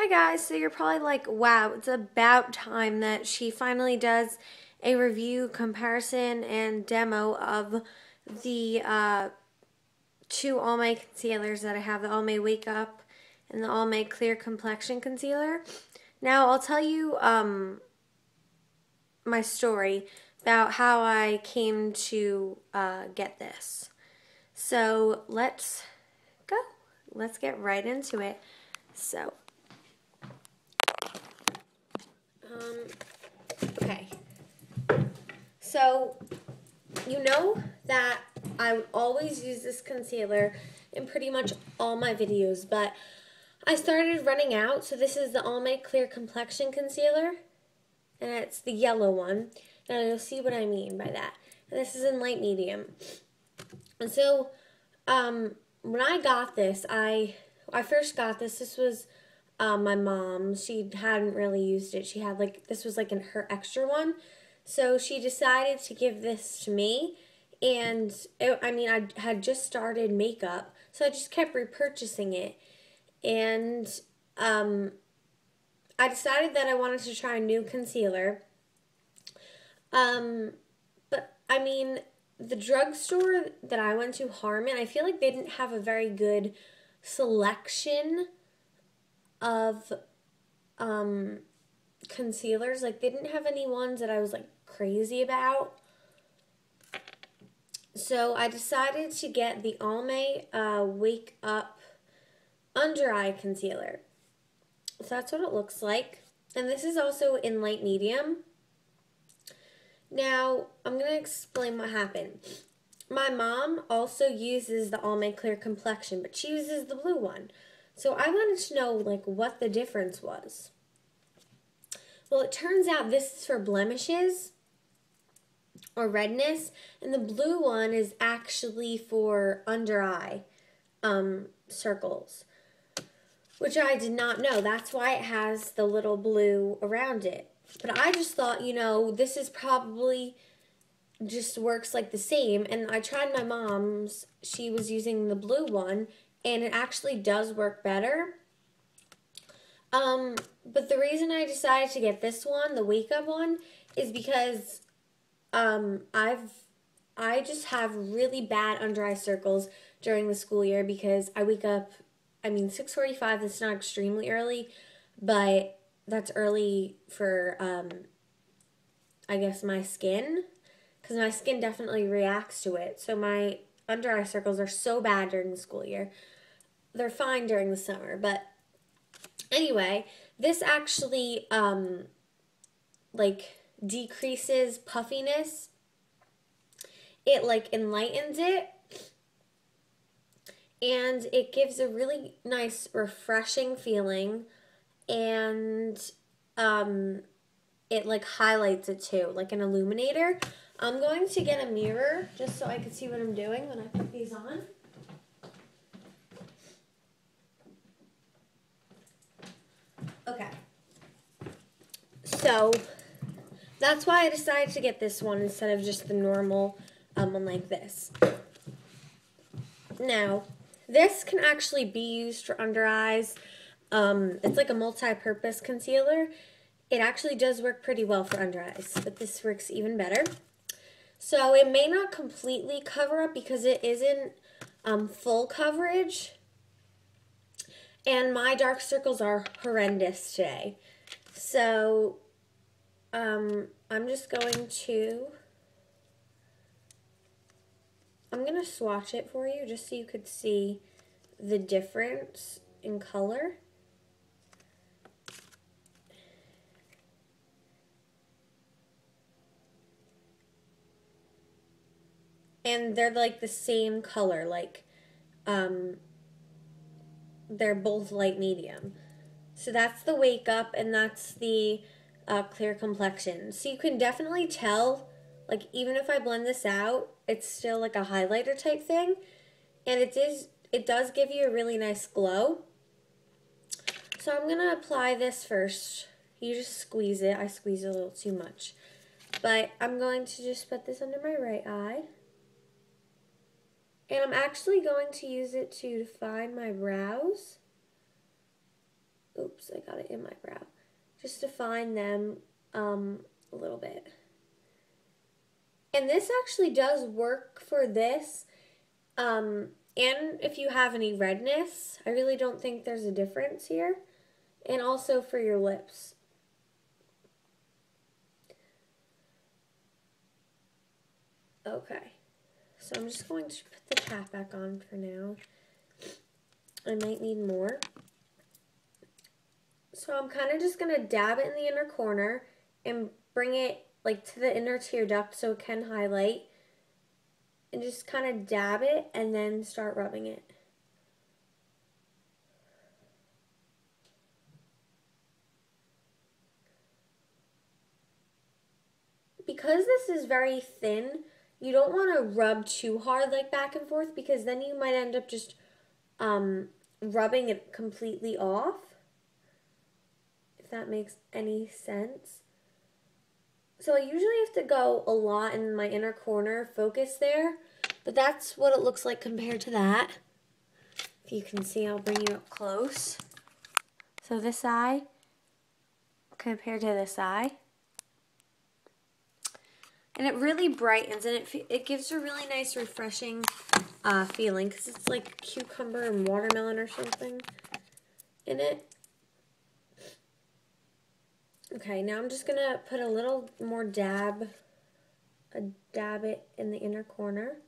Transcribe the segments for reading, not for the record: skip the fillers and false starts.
Hi guys, so you're probably like, wow, it's about time that she finally does a review, comparison, and demo of the two Almay concealers that I have, the Almay Wake Up and the Almay Clear Complexion Concealer. Now, I'll tell you my story about how I came to get this. So, let's go. Let's get right into it. So, okay. So, you know that I would always use this concealer in pretty much all my videos, but I started running out. So this is the Almay Clear Complexion Concealer, and it's the yellow one. Now you'll see what I mean by that. And this is in light medium. And so, when I got this, I first got this. This was my mom. She hadn't really used it. She had this was like in her extra one. So she decided to give this to me, and I had just started makeup, so I just kept repurchasing it, and I decided that I wanted to try a new concealer, but the drugstore that I went to, Harmon, I feel like they didn't have a very good selection of concealers. Like, they didn't have any ones that I was like crazy about. So I decided to get the Almay Wake Up Under Eye Concealer. So that's what it looks like. And this is also in light medium. Now, I'm going to explain what happened. My mom also uses the Almay Clear Complexion, but she uses the blue one. So I wanted to know what the difference was. Well, it turns out this is for blemishes or redness, and the blue one is actually for under eye circles, which I did not know. That's why it has the little blue around it. But I just thought, this is probably just works like the same, and I tried my mom's. She was using the blue one, and it actually does work better. But the reason I decided to get this one, the Wake Up one, is because I just have really bad under eye circles during the school year because I wake up, 6:45, that's not extremely early, but that's early for, I guess, my skin, because my skin definitely reacts to it. So my under eye circles are so bad during the school year. They're fine during the summer, but anyway, this actually, decreases puffiness. It, enlightens it. And it gives a really nice, refreshing feeling. And, it, highlights it, too, like an illuminator. I'm going to get a mirror just so I can see what I'm doing when I put these on. Okay. So, that's why I decided to get this one instead of just the normal one like this. Now, this can actually be used for under eyes. It's like a multi-purpose concealer. It actually does work pretty well for under eyes, but this works even better. So it may not completely cover up because it isn't full coverage. And my dark circles are horrendous today. So I'm just going to swatch it for you just so you could see the difference in color. And they're like the same color, they're both light medium. So that's the Wake Up, and that's the Clear Complexion. So you can definitely tell, even if I blend this out, it's still like a highlighter type thing. And it does give you a really nice glow. So I'm going to apply this first. You just squeeze it. I squeeze it a little too much. But I'm going to just put this under my right eye. And I'm actually going to use it to define my brows. Oops. oops, I got it in my brow. Just define them a little bit. And this actually does work for this. And if you have any redness, I really don't think there's a difference here. And also for your lips. Okay. So I'm just going to put the cap back on for now. I might need more. So I'm kind of just going to dab it in the inner corner and bring it like to the inner tear duct so it can highlight. And just kind of dab it and then start rubbing it. Because this is very thin, you don't want to rub too hard like back and forth because then you might end up just rubbing it completely off. If that makes any sense. So I usually have to go a lot in my inner corner, focus there, but that's what it looks like compared to that. If you can see, I'll bring you up close. So this eye compared to this eye. And it really brightens, and it gives a really nice, refreshing feeling, because it's like cucumber and watermelon or something in it. Okay, now I'm just going to put a little more dab it in the inner corner.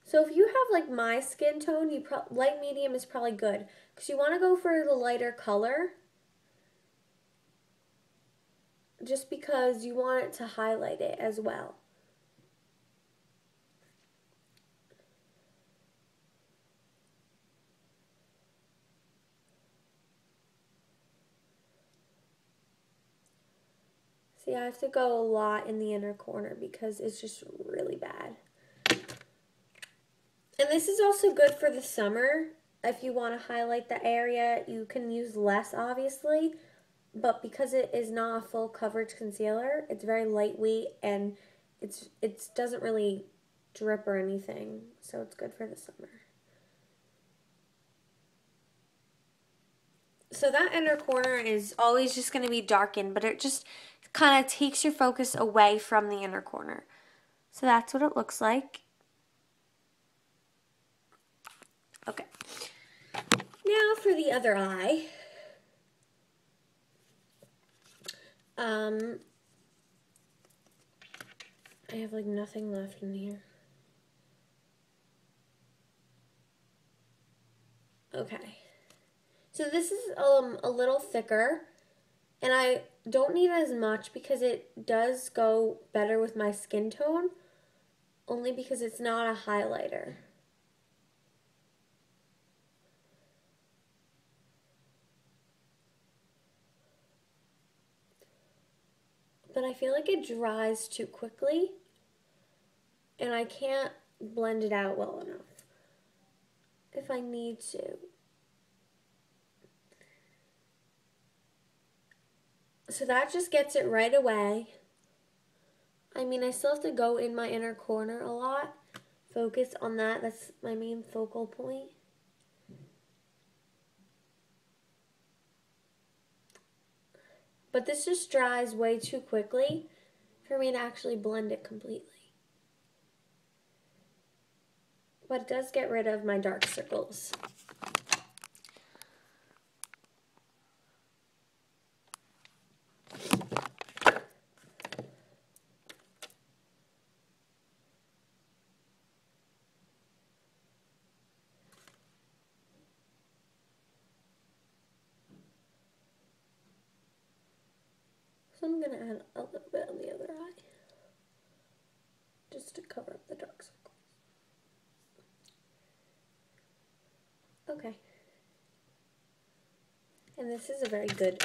So if you have like my skin tone, light medium is probably good because you want to go for the lighter color just because you want it to highlight it as well. See, I have to go a lot in the inner corner because it's just really bad. And this is also good for the summer. If you want to highlight the area, you can use less, obviously. But because it is not a full coverage concealer, it's very lightweight and it doesn't really drip or anything. So it's good for the summer. So that inner corner is always just going to be darkened, but it just kind of takes your focus away from the inner corner. So that's what it looks like. Okay. Now for the other eye. I have like nothing left in here. Okay. So this is a little thicker, and I don't need as much because it does go better with my skin tone, only because it's not a highlighter. But I feel like it dries too quickly, and I can't blend it out well enough if I need to. So that just gets it right away. I mean, I still have to go in my inner corner a lot. Focus on that. That's my main focal point. But this just dries way too quickly for me to actually blend it completely. But it does get rid of my dark circles. So I'm going to add a little bit on the other eye, just to cover up the dark circles. Okay. And this is a very good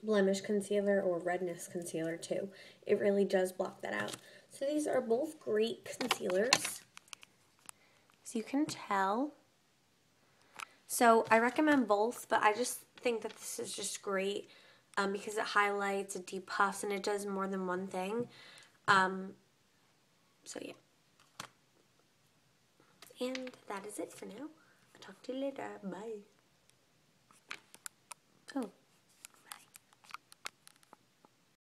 blemish concealer or redness concealer too. It really does block that out. So these are both great concealers, as you can tell. So I recommend both, but I just think that this is just great. Because it highlights, it depuffs, and it does more than one thing. So yeah. And that is it for now. I'll talk to you later. Bye. Oh.